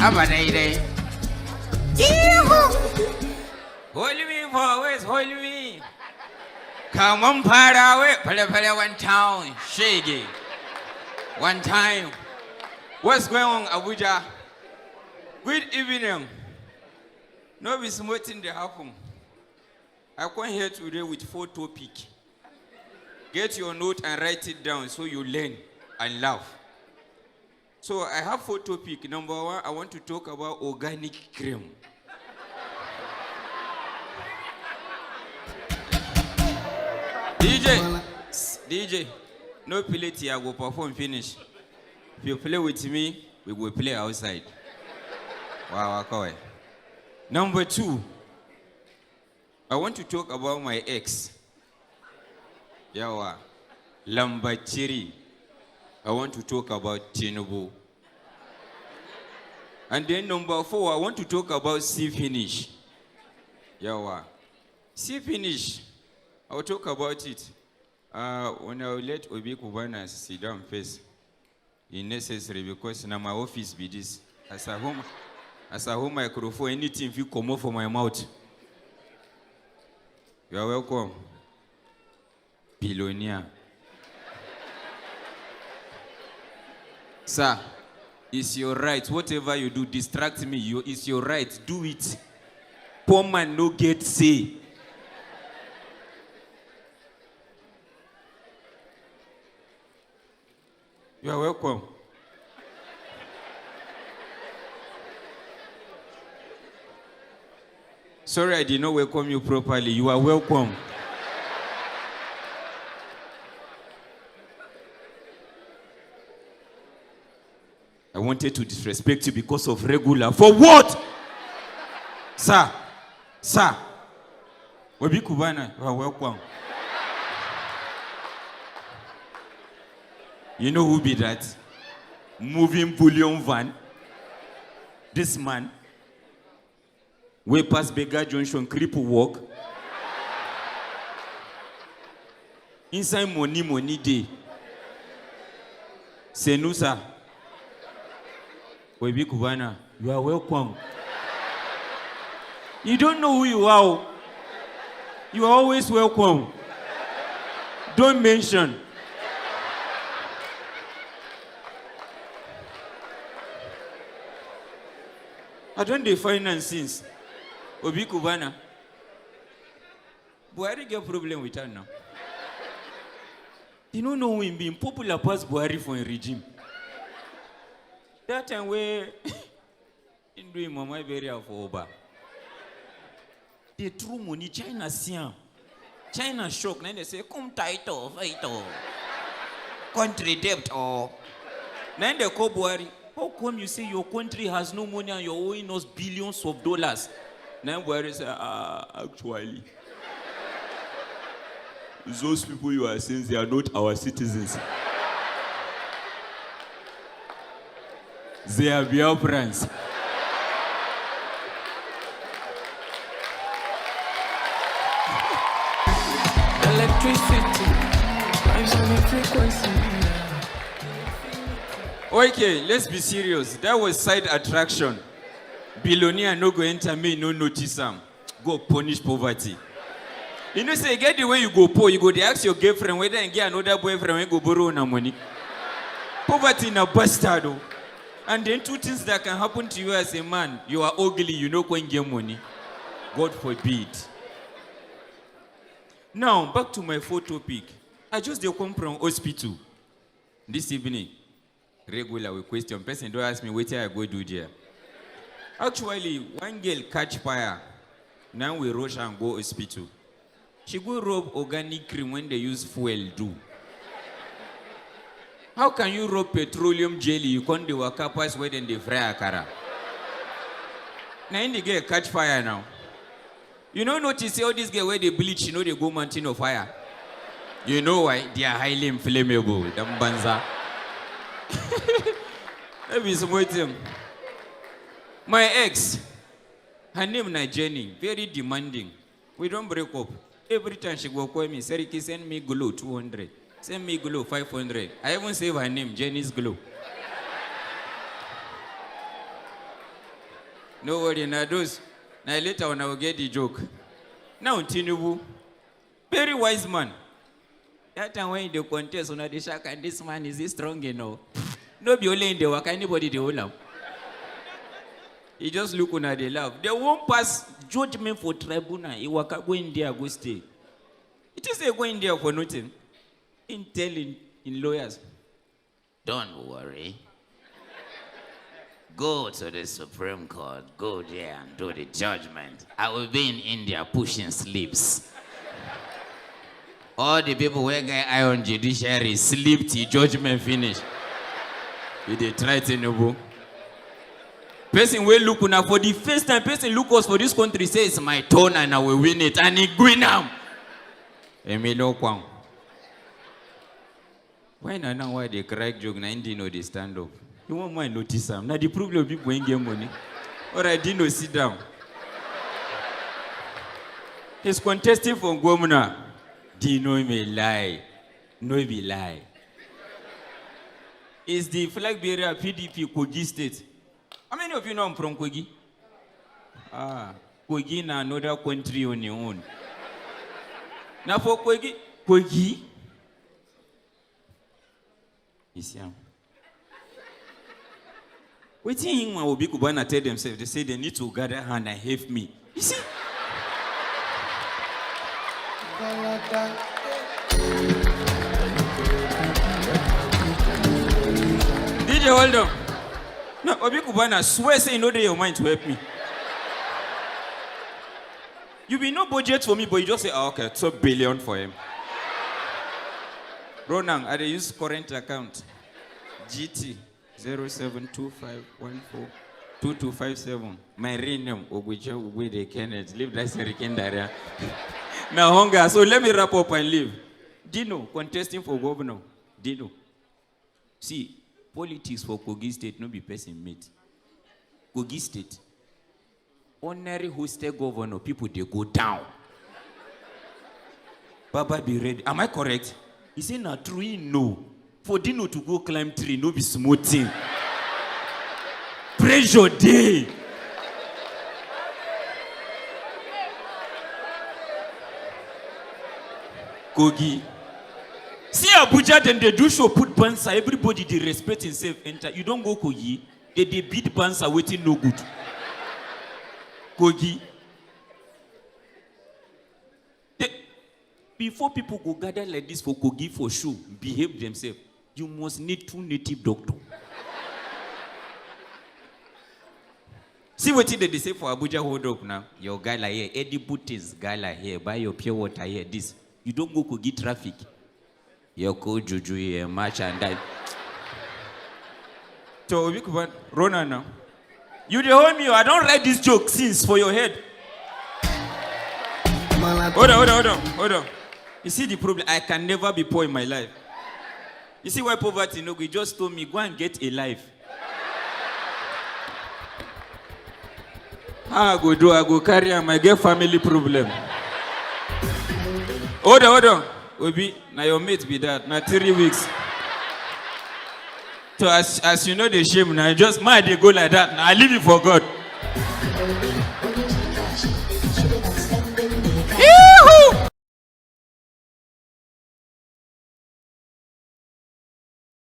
Abadaide. Hold me forward, hold me. Come on, Parawe, Pala one town, Shaggy. One time. What's going on, Abuja? Good evening. No be smoking the happen. I come here today with 4 topics. Get your note and write it down so you learn and laugh. So I have 4 topics. Number 1, I want to talk about organic cream. DJ, no play till I go perform finish. If you play with me, we will play outside. Wow, okay. Number 2, I want to talk about my ex. Yawa, Lambachiri. I want to talk about Tinubu. And then number 4, I want to talk about C finish. Yawa, C finish. I'll talk about it when I will let Obi Kubana sit down first. It's necessary because now my office be this. As a home microphone, anything if you come out from my mouth. You are welcome. Billionaire. Sir, it's your right. Whatever you do, distract me. It's your right. Do it. Poor man no get say. You are welcome. Sorry, I did not welcome you properly. You are welcome. I wanted to disrespect you because of regular. For what? Sir. Obi Kubana, you are welcome. You know who be that? Moving bullion van. This man. Way past Bega Junction, cripple walk. Inside money day. Senusa. Obi Kubana, you are welcome. You don't know who you are. You are always welcome. Don't mention. I don't define nonsense. Obi Kubana. Buhari get problem with her now. You don't know him being popular past Buhari for a regime. That time where in doing Mama burial for Oba. They threw money, China siam. China shock. Then they say, come title, fight all. Country debt or. Then they call Buhari. How come you say your country has no money and you're owing us billions of dollars? Then Buhari say, actually, those people you are saying, they are not our citizens. They are Biafrans. Electricity, vibes on the frequency. Okay, let's be serious. That was side attraction. Billionaire no go enter me, no notice them. Go punish poverty. You know, say, get the way you go poor, you go they ask your girlfriend whether and get another boyfriend when go borrow no money. Poverty in a bastard. And then 2 things that can happen to you as a man. You are ugly, you know when get money. God forbid. Now, back to my 4 topic. I just come from hospital this evening. Regular with question. Person don't ask me what I go do there. Actually, one girl catch fire. Now we rush and go hospital. She go rub organic cream when they use fuel do. How can you rub petroleum jelly? You can't do a capas where then they fry akara. Now in the girl catch fire now. You know notice all these girls where they bleach, you know they go mountain of fire. You know why? They are highly inflammable. Them banza. Maybe some more them. My ex, her name is Jenny, very demanding. We don't break up. Every time she go call me, Sarki, send me glow 200. Send me glow 500. I even save her name, Jenny's glow. No worry, now those. Now later when I will get the joke. Now Tinubu, very wise man. That time when the contest on the shark and this man is he strong enough? No be only in the work, anybody they will love. He just look on the love. They won't pass judgment for tribunal. He will go in there, go stay. It is a go in there for nothing. In telling in lawyers. Don't worry. Go to the Supreme Court. Go there and do the judgment. I will be in India pushing sleeps. All the people who get eye on judiciary sleep till judgment finish. If they try to know. Person will look now for the first time. Person look us for this country say it's my turn and I will win it and he win now. Emilio Kwang. Why now why they crack joke? Now didn't know they stand up. You won't mind notice them. Now the problem people ain't get money. Or I didn't know sit down. He's contesting for Gwamuna. Dino may lie. No be lie. Is the flag bearer PDP Kogi State. How many of you know I'm from Kogi? Kogi na another country on your own. Now for Kogi. Is young. Waiting him will be Kubana tell themselves, they say they need to gather hand and help me. You see? DJ, hold on. No, Obi Kubana swear say you know they your mind to help me. You be no budget for me, but you just say, oh, okay, 2 billion for him. Ronan, I use current account. GT 0725142257. My real name, Obuja the Kenneth. Live like Sarkin Dariya. Now hunger. So let me wrap up and leave. Dino, contesting for governor. Dino. See, politics for Kogi State no be person mate. Kogi State. Ordinary hosted governor, people they go down. Baba be ready. Am I correct? He said, "Na true, no. For Dino to go climb tree, no be smooth thing. Pressure day." Kogi. See Abuja, then they do show put bansa. Everybody they respect himself. Enter. You don't go Kogi. They beat bansa waiting no good. Kogi. Before people go gather like this for Kogi for show, behave themselves, you must need 2 native doctors. See what they say for Abuja, hold up now. Your gala here, Eddie Booties gala here, buy your pure water here, this. You don't go Kogi traffic. Your code juju here, match and die. So we could run on now. You dey hold me, I don't write this joke since for your head. Hold on. You see the problem? I can never be poor in my life. You see why poverty no good? He just told me, go and get a life. How I go do? I go carry him, I get family problem. Hold on. Obi, now your mate be that. Now 3 weeks. So as you know the shame, now just mind they go like that. Now I leave it for God.